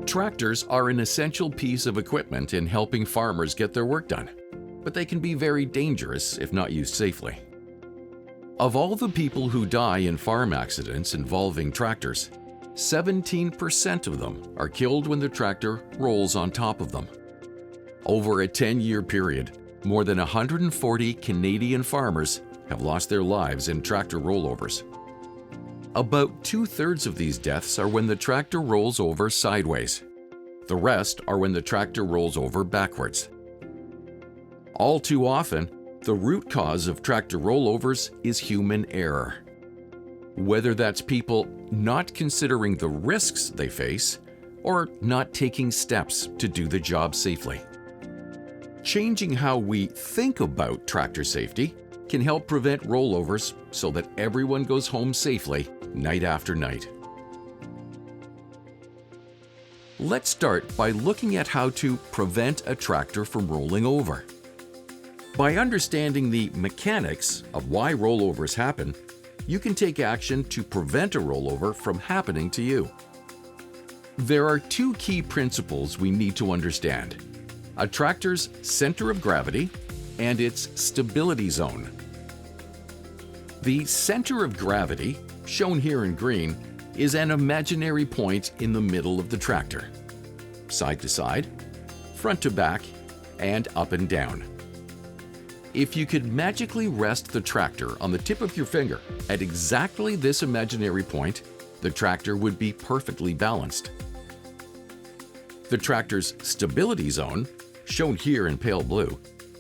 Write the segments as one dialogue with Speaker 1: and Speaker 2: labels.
Speaker 1: Tractors are an essential piece of equipment in helping farmers get their work done, but they can be very dangerous if not used safely. Of all the people who die in farm accidents involving tractors, 17% of them are killed when the tractor rolls on top of them. Over a 10-year period, more than 140 Canadian farmers have lost their lives in tractor rollovers. About 2/3 of these deaths are when the tractor rolls over sideways. The rest are when the tractor rolls over backwards. All too often, the root cause of tractor rollovers is human error. Whether that's people not considering the risks they face or not taking steps to do the job safely. Changing how we think about tractor safety can help prevent rollovers so that everyone goes home safely night after night. Let's start by looking at how to prevent a tractor from rolling over. By understanding the mechanics of why rollovers happen, you can take action to prevent a rollover from happening to you. There are two key principles we need to understand: a tractor's center of gravity and its stability zone. The center of gravity, shown here in green, is an imaginary point in the middle of the tractor. Side to side, front to back, and up and down. If you could magically rest the tractor on the tip of your finger at exactly this imaginary point, the tractor would be perfectly balanced. The tractor's stability zone, shown here in pale blue,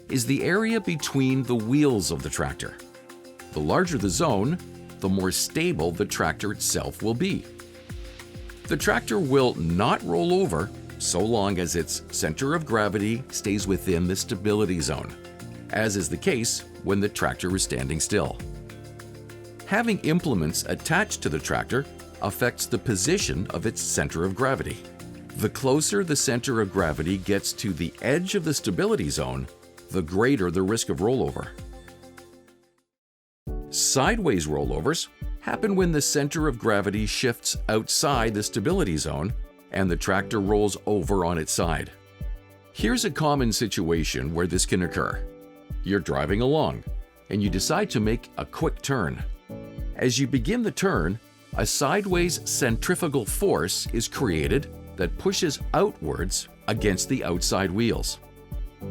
Speaker 1: is the area between the wheels of the tractor. The larger the zone, the more stable the tractor itself will be. The tractor will not roll over so long as its center of gravity stays within the stability zone, as is the case when the tractor is standing still. Having implements attached to the tractor affects the position of its center of gravity. The closer the center of gravity gets to the edge of the stability zone, the greater the risk of rollover. Sideways rollovers happen when the center of gravity shifts outside the stability zone and the tractor rolls over on its side. Here's a common situation where this can occur. You're driving along and you decide to make a quick turn. As you begin the turn, a sideways centrifugal force is created that pushes outwards against the outside wheels.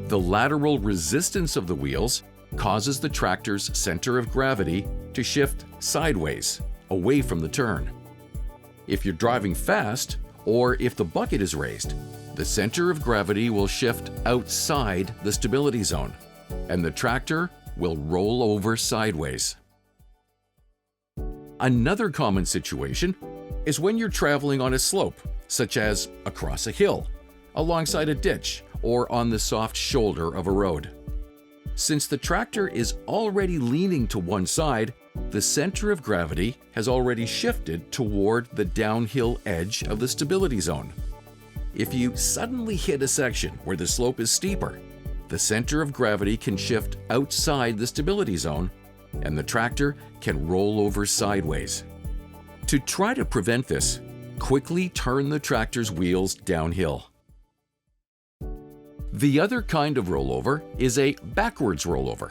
Speaker 1: The lateral resistance of the wheels causes the tractor's center of gravity to shift sideways, away from the turn. If you're driving fast, or if the bucket is raised, the center of gravity will shift outside the stability zone, and the tractor will roll over sideways. Another common situation is when you're traveling on a slope, such as across a hill, alongside a ditch, or on the soft shoulder of a road. Since the tractor is already leaning to one side, the center of gravity has already shifted toward the downhill edge of the stability zone. If you suddenly hit a section where the slope is steeper, the center of gravity can shift outside the stability zone, and the tractor can roll over sideways. To try to prevent this, quickly turn the tractor's wheels downhill. The other kind of rollover is a backwards rollover.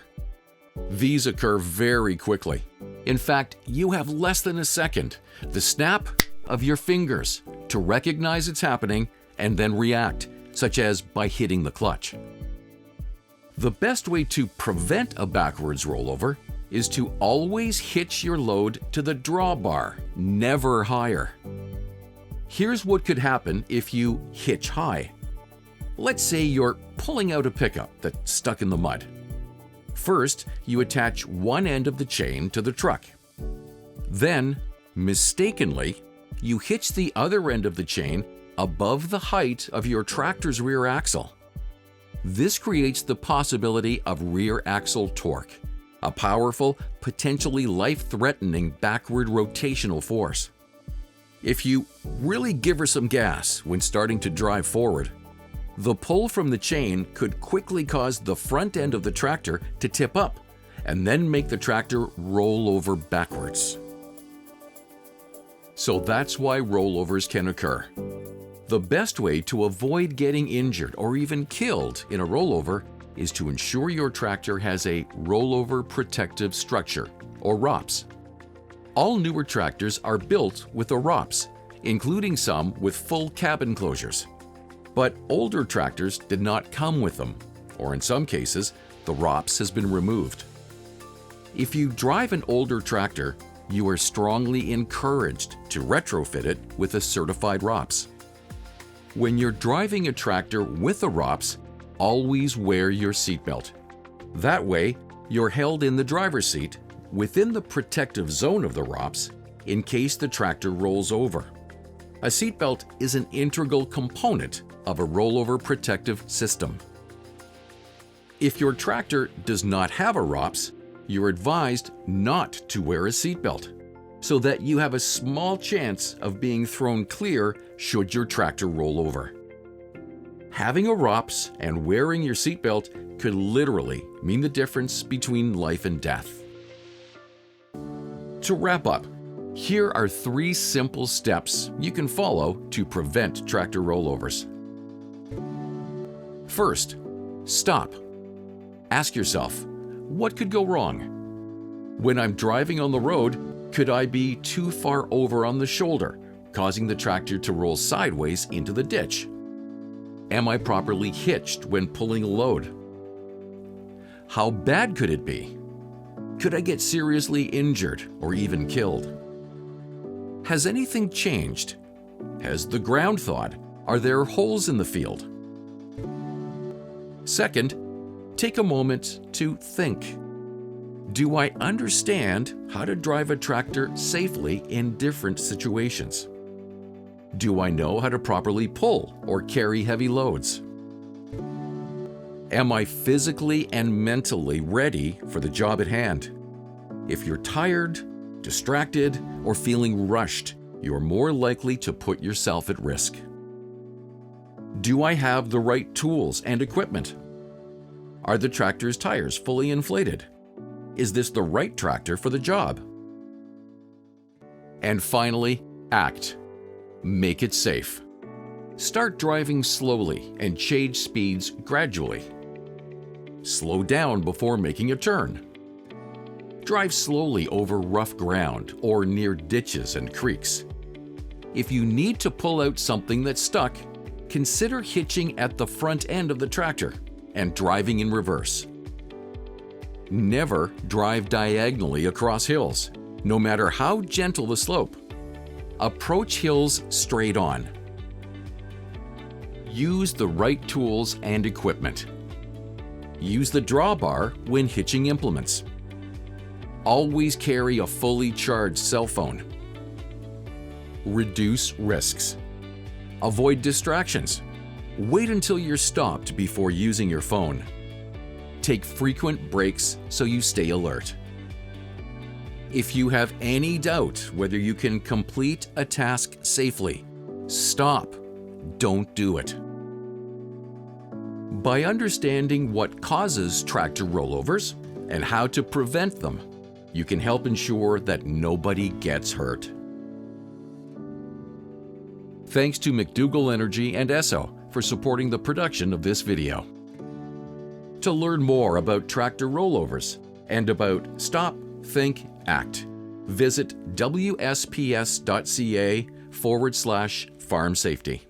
Speaker 1: These occur very quickly. In fact, you have less than a second, the snap of your fingers, to recognize it's happening and then react, such as by hitting the clutch. The best way to prevent a backwards rollover is to always hitch your load to the drawbar, never higher. Here's what could happen if you hitch high. Let's say you're pulling out a pickup that's stuck in the mud. First, you attach one end of the chain to the truck. Then, mistakenly, you hitch the other end of the chain above the height of your tractor's rear axle. This creates the possibility of rear axle torque, a powerful, potentially life-threatening backward rotational force. If you really give her some gas when starting to drive forward, the pull from the chain could quickly cause the front end of the tractor to tip up and then make the tractor roll over backwards. So that's why rollovers can occur. The best way to avoid getting injured or even killed in a rollover is to ensure your tractor has a rollover protective structure, or ROPS. All newer tractors are built with a ROPS, including some with full cabin closures. But older tractors did not come with them, or in some cases, the ROPS has been removed. If you drive an older tractor, you are strongly encouraged to retrofit it with a certified ROPS. When you're driving a tractor with a ROPS, always wear your seatbelt. That way, you're held in the driver's seat within the protective zone of the ROPS in case the tractor rolls over. A seatbelt is an integral component of a rollover protective system. If your tractor does not have a ROPS, you're advised not to wear a seatbelt, so that you have a small chance of being thrown clear should your tractor roll over. Having a ROPS and wearing your seatbelt could literally mean the difference between life and death. To wrap up, here are 3 simple steps you can follow to prevent tractor rollovers. First, stop. Ask yourself, what could go wrong? When I'm driving on the road, could I be too far over on the shoulder, causing the tractor to roll sideways into the ditch? Am I properly hitched when pulling a load? How bad could it be? Could I get seriously injured or even killed? Has anything changed? Has the ground thawed? Are there holes in the field? Second, take a moment to think. Do I understand how to drive a tractor safely in different situations? Do I know how to properly pull or carry heavy loads? Am I physically and mentally ready for the job at hand? If you're tired, distracted, or feeling rushed, you're more likely to put yourself at risk. Do I have the right tools and equipment? Are the tractor's tires fully inflated? Is this the right tractor for the job? And finally, act. Make it safe. Start driving slowly and change speeds gradually. Slow down before making a turn. Drive slowly over rough ground or near ditches and creeks. If you need to pull out something that's stuck, consider hitching at the front end of the tractor and driving in reverse. Never drive diagonally across hills, no matter how gentle the slope. Approach hills straight on. Use the right tools and equipment. Use the drawbar when hitching implements. Always carry a fully charged cell phone. Reduce risks. Avoid distractions. Wait until you're stopped before using your phone. Take frequent breaks so you stay alert. If you have any doubt whether you can complete a task safely, stop. Don't do it. By understanding what causes tractor rollovers and how to prevent them, you can help ensure that nobody gets hurt. Thanks to McDougall Energy and Esso for supporting the production of this video. To learn more about tractor rollovers and about Stop, Think, Act, visit wsps.ca/farm safety.